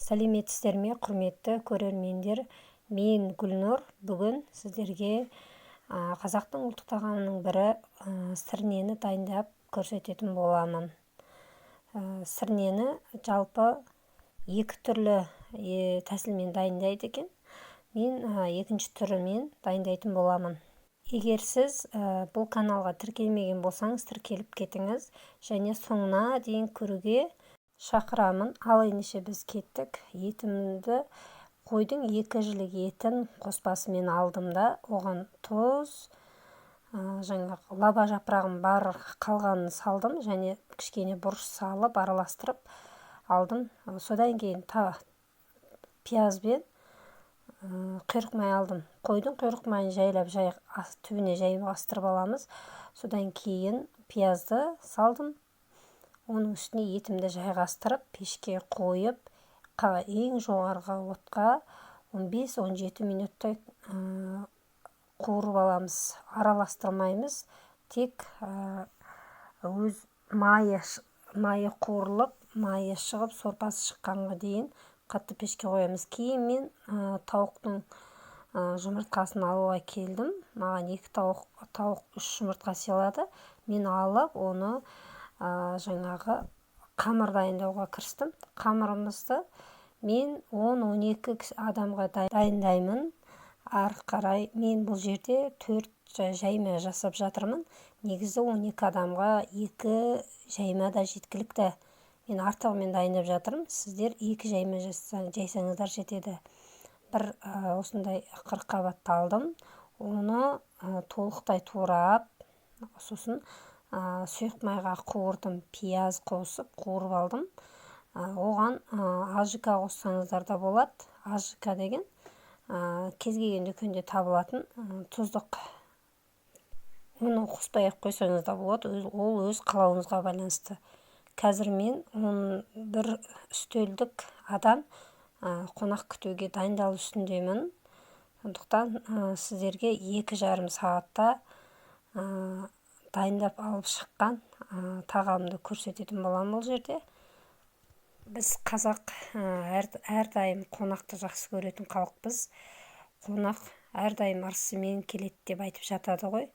Сәлеметсіздер ме, құрметті көрермендер? Мен Гүлнұр. Бүгін сіздерге қазақтың ұлттық тағамының бірі сірнені дайындап көрсететін боламын. Сірнені жалпы екі түрлі тәсілмен дайындайды екен. Мен екінші түрімен дайындайтын боламын. Егер сіз бұл каналға тіркелмеген болсаңыз, тіркеліп кетіңіз және соңына дейін көруге шақырамын. Ал ендеше біз кеттік. Етімді қойдың 2 жілік етін қоспасымен алдым да, оған тұз, лаба жапырағым бар қалғанын салдым және кішкене бұрыш салып араластырып алдым. Содан кейін пиязбен құйрық май алдым. Қойдың құйрық майын жайлап түбіне жайып астырып аламыз. Содан кейін пиязды салдым. Оның үстіне етімді жайғастырып, пешке қойып, ең жоғарғы отқа 15-17 минуттай қуырып аламыз. Араластырмаймыз. Тек өз майы қуырылып, майы шығып, сорпасы шыққанға дейін қатты пешке қоямыз. Кейін мен тауықтың жұмыртқасын алуға келдім. Маған 2 тауық 3 жұмыртқа сыйлады. Мен алып, оны қамыр дайындауға кірістім. Қамырымызды мен 10-12 адамға дайындаймын. Ары қарай мен бұл жерде 4 жайма жасап жатырмын. Негізі 12 адамға 2 жайма да жеткілікті. Мен артығымен дайындап жатырмын. Сіздер 2 жайма жайсаңыздар жетеді. Бір осындай қырыққабатты алдым. Оны толықтай турап, сосын сұйық майға қуырдым, пияз қосып қуырып алдым. Оған ажика қоссаңыздар да болады. Ажика деген кез келген дүкенде табылатын тұздық. Оны қоспай-ақ қойсаңыз да болады. Ол өз қалауыңызға байланысты. Қазір мен бір үстелдік адам қонақ күтуге дайындалу үстіндемін. Сондықтан сіздерге 2,5 сағатта дайындап алып шыққан тағамды көрсететін боламын бұл жерде. Біз қазақ әрдайым қонақты жақсы көретін халықпыз. Қонақ әрдайым ырысымен келеді деп айтып жатады ғой.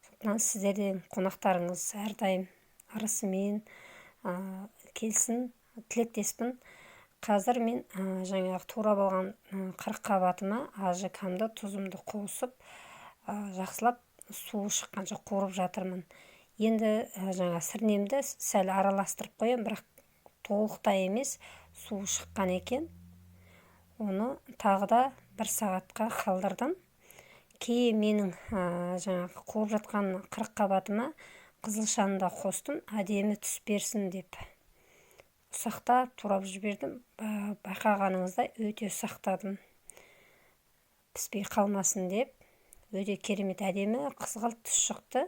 Сондықтан сіздерден қонақтарыңыз әрдайым ырысымен келсін, тілектеспін. Қазір мен турап алған қырыққабатыма ажикамды, тұзымды қосып, жақсылап суы шыққанша қуырып жатырмын. Енді сірнемді сәл араластырып қоям, бірақ толықтай емес, суы шыққан екен. Оны тағы да 1 сағатқа қалдырдым. Кейін менің қуырып жатқан қырыққабатыма қызылшаны да қостым, әдемі түс берсін деп. Ұсақтап турап жібердім. Байқағаныңыздай өте ұсақтадым. Піспей қалмасын деп. Өте керемет әдемі қызғылт түс шықты.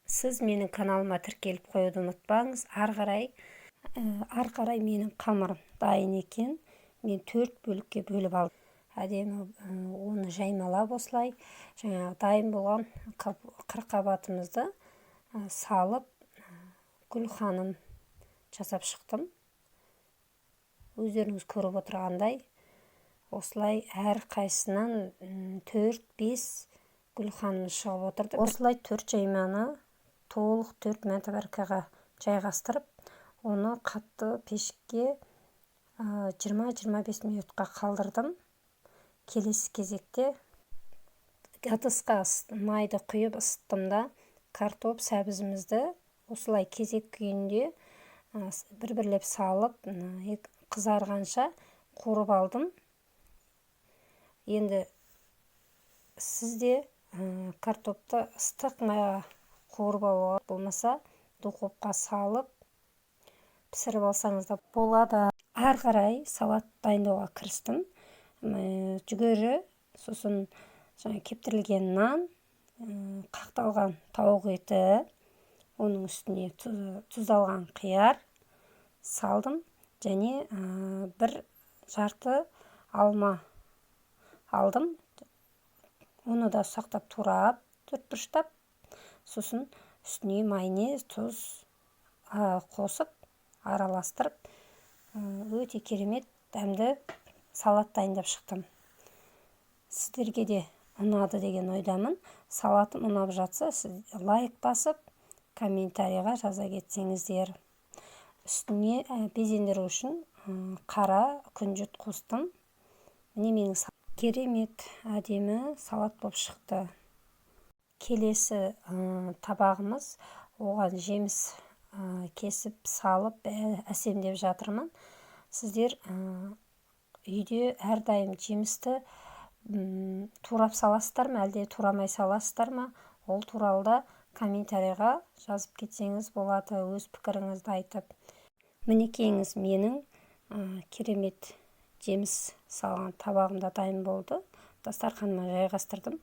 Сіз менің каналыма тіркеліп қоюды ұмытпаңыз. Ары қарай менің қамырым дайын екен. Мен 4 бөлікке бөліп алдым. Әдемі оны жаймалап осылай. Дайын болған қырыққабатымызды салып, гүлханым жасап шықтым. Өздеріңіз көріп отырғандай, осылай әр қайсынан 4-5 гүлханым шығып отырды. Осылай 4 жайманы толық 4 мәртебәркаға жайғастырып, оны қатты пешке 20-25 минутқа қалдырдым. Келесі кезекте ыдысқа майды құйып ысыттым да, картоп сәбізімізді осылай кезек күйінде бір-бірлеп салып, қызарғанша қуырып алдым. Енді сізде картопты ыстық майға қуырып алуға болмаса, духовқа салып пісіріп алсаңыз да болады. Ары қарай салат дайындауға кірістім. Жүгері, сосын кептірілген нан, қақталған тауық еті, оның үстіне тұздалған қияр салдым және 1 жарты алма алдым. Оны да ұсақтап турап, 4 бұрыштап, сосын үстіне майонез, тұз қосып, араластырып, өте керемет дәмді салат дайындап шықтым. Сіздерге де ұнады деген ойдамын. Салатым ұнап жатса, сіз лайк басып, комментарийға жаза кетсеңіздер. Үстіне безендіру үшін қара күнжіт қостым. Міне менің керемет әдемі салат болып шықты. Келесі табағымыз, оған жеміс кесіп салып әсемдеп жатырмын. Сіздер үйде әрдайым жемісті турап саласыздар ма, әлде турамай саласыздар ма? Ол туралы да комментарийға жазып кетсеңіз болады, өз пікіріңізді айтып. Мінекейіңіз менің керемет жеміс салған табағымда дайын болды. Дастарханыма жайғастырдым.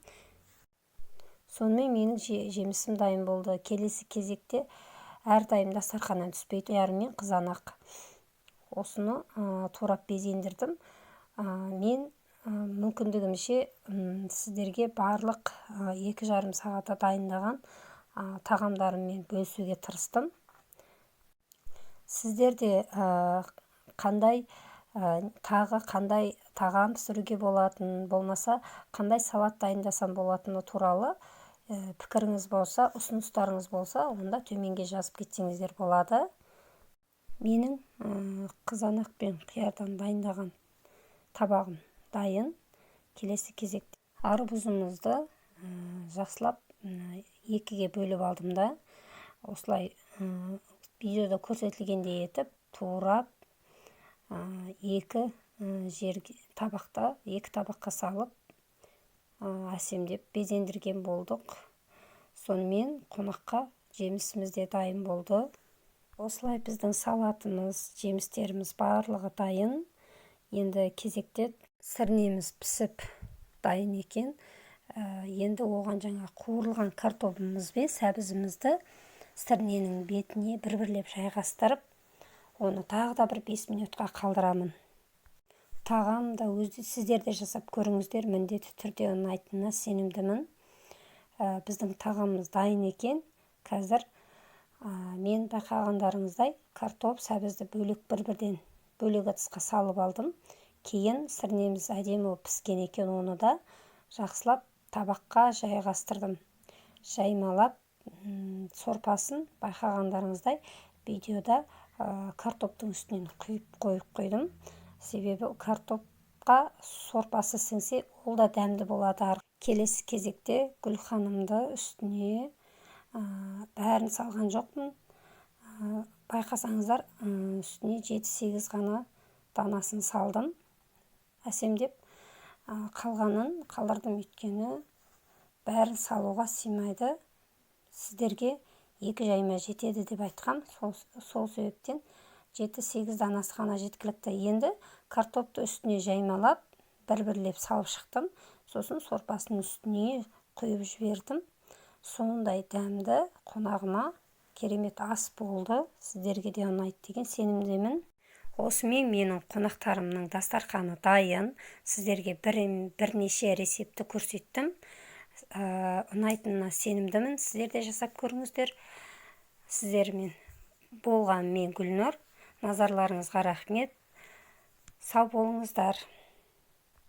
Сонымен менің жемісім дайын болды. Келесі кезекте әрдайым дастарханнан түспейді, ярымен қызанақ. Осыны турап безендірдім. Мен мүмкіндігімше сіздерге барлық 2,5 сағатта дайындаған тағамдарыммен бөлісуге тырыстым. Сіздер де қандай тағам пісіруге болатын, болмаса қандай салат дайындасам болатыны туралы пікіріңіз болса, ұсыныстарыңыз болса, онда төменге жазып кетсеңіздер болады. Менің қызанақ пен қиярдан дайындаған табағым дайын. Келесі кезекте арбузымызды жақсылап 2-ге бөліп алдым да, осылай видеода көрсетілгендей етіп турап 2 табаққа салып әсемдеп безендірген болдық. Сонымен қонаққа жемісіміз де дайын болды. Осылай біздің салатымыз, жемістеріміз барлығы дайын. Енді кезекте сірнеміз пісіп дайын екен. Енді оған жаңа қуырылған картопымыз бен сәбізімізді сірненің бетіне бір-бірлеп жайғастырып, оны тағы да бір 5 минутқа қалдырамын. Тағамда сіздер де жасап көріңіздер, міндетті түрде ұнайтынына сенімдімін. Біздің тағамымыз дайын екен. Қазір мен байқағандарыңыздай картоп, сәбізді бір-бірден бөлек ыдысқа салып алдым. Кейін сірнеміз әдемі піскен екен, оны да жақсылап табаққа жайғастырдым. Жаймалап сорпасын байқағандарыңыздай видеода картоптың үстінен қойып қойдым. Себебі картопқа сорпасы сіңсе, ол да дәмді болады. Келесі кезекте гүлханымды үстіне бәрін салған жоқпын. Байқасаңыздар, үстіне 7-8 ғана данасын салдым. Әсемдеп қалғанын қалдырдым, өйткені бәрін салуға симайды. Сіздерге 2 жайма жетеді деп айтқам. Сол себептен 7-8 данасы ғана жеткілікті. Енді картопты үстіне жаймалап, бір-бірлеп салып шықтым. Сосын сорпасын үстіне құйып жібердім. Сондай дәмді қонағыма керемет ас болды. Сіздерге де ұнайды деген сенімдемін. Осымен менің қонақтарымның дастарханы дайын. Сіздерге бірнеше рецепті көрсеттім. Ұнайтынына сенімдімін. Сіздер де жасап көріңіздер. Сіздермен болған мен Гүлнұр. Назарларыңызға рахмет. Сау болыңыздар.